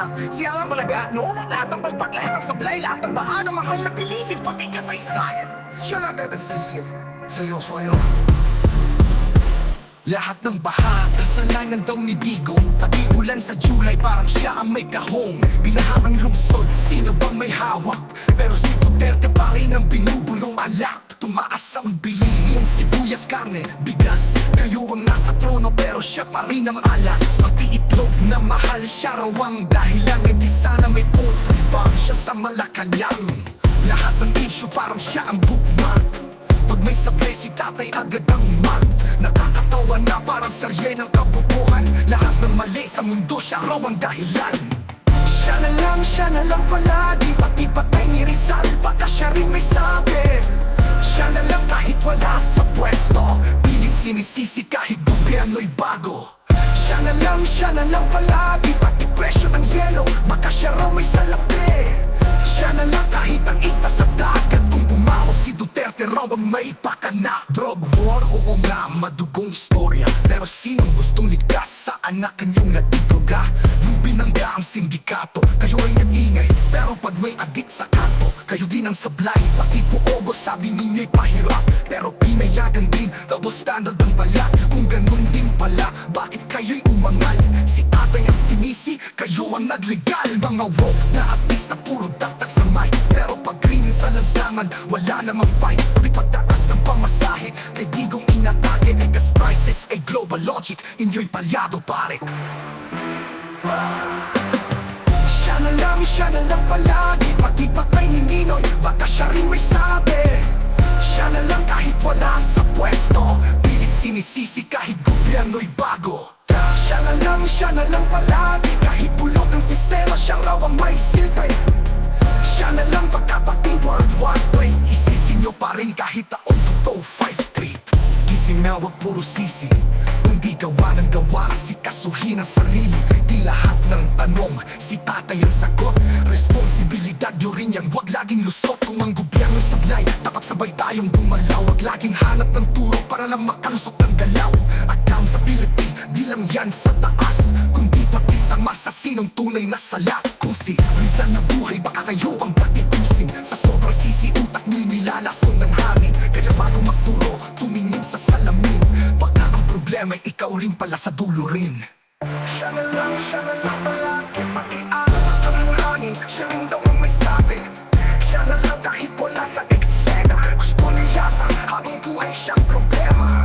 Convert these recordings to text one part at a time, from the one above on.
lang, siya lang malaga, no? Lahat ng palpak, lahat ng supply, lahat ng baha ng mahal na pilipin, pati kasaysayan. Siya lang nagsisip, seryoso yun. Lahat ng baha, kasalanan daw ni Digong. Pati ulan sa July, parang siya ang may kahong. Binaha ang lungsod, sino bang may hawak? Pero si Duterte pa rin ang binubulong alak. Tumaas ang bilihin, sibuyas, karne, bigas. Kayo ang nasa trono pero siya pa rin ang alas. Pati itlog na mahal, siya raw ang dahilan. Hindi sana may poultry farm siya sa Malacanang. Lahat ng issue parang siya ang bookmark. Pag may sablay si tatay agad ang mark. Nakakatawa na parang serye ng kabubuhan. Lahat ng mali sa mundo siya raw ang dahilan. Siya na lang palagi. Pati patay ni Rizal, baka siya rin may sabi. Siya na lang kahit wala sa pwesto. Pilit sinisisi kahit gobyerno'y bago. Siya na lang palagi. Pati presyo ng yelo, baka siya raw may salapi. Siya na lang kahit ang ista sa dagat. Kung bumaho si Duterte raw ang may pakana. Drug war, oo nga, madugong istorya. Pero sinong gustong likas sa anak kanyong natidroga? Nung binangga ang sindikato, kayo ay nag-ingay. Pero pag may adik sa kanto, kayo din ang sablay. Pati puogo sabi ninya'y pahirap. Pero pinayagan din, double standard ang balat. Kung ganun din pala, bakit kayo'y umangal? Si tatay ang sinisi, kayo ang naglegal. Mga woke na artista, puro daktak sa mic. Pero pag green sa lansangan, wala namang fight. Di pagtakas ng pamasahe, kay Digong inatake. Ay gas prices, ay global logic, inyo'y palyado pare. Siya na lang palagi. Pati patay ni Ninoy, baka siya rin may sabi. Siya na lang kahit wala sa pwesto. Pilit sinisisi kahit gobyerno'y bago. Siya na lang palagi. Kahit bulok ang sistema, siya raw ang may silbi. Siya na lang pagkapati World War III. Isisi nyo pa rin kahit taong 253. Gising na wag puro sisi. Kung di gawa ng gawa, asikasuhin ang sarili. Di lahat ng tanong, si tatay ang sagot. Responsibilidad nyo rin yan, wag laging lusot. Kung ang gobyerno sablay, dapat sabay tayong gumalaw. Wag laging hanap ng turo para lang makalusot ng galaw. Accountability, di lang yan sa taas, kundi pati sa masa, sinong tunay na sala. Kung si Rizal na buhay, baka kayo ang patitusin. Sa sobrang sisi, utak nyo'y nilalason ng hangin. Kaya bago magturo, tumingin sa salamin. Baka ang problema ay ikaw rin pala sa dulo rin. Siya na lang palagi. Pati alam ng hangin, siya rin daw ang may sabi. Siya na lang kahit wala sa eksena. Gusto niya yata, habang buhay siyang problema.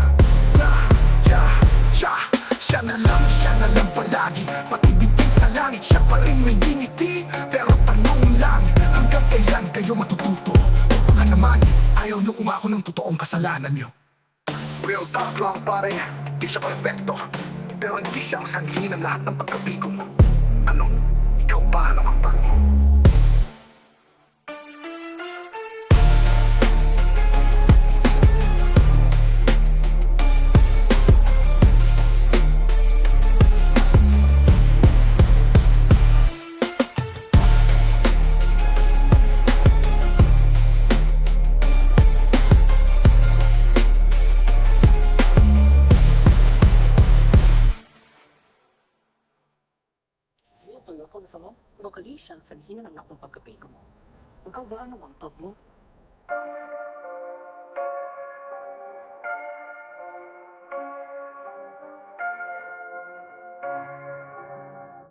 Siya na lang palagi. Pati bibig sa langit, siya pa rin may dignity. Pero tanong lang, hanggang kailan kayo matututo? O baka naman, ayaw nyo umako ng totoong kasalanan nyo. Real talk lang pare, di siya perfecto. Pero hindi siya ang sanhi ng lahat ng pagkabigo mo. Ano? Ikaw ba naman ba? Tuyo ko sa mo, bakali siya sa hina ng akong pagkapigo mo. Ikaw ba namang pag mo?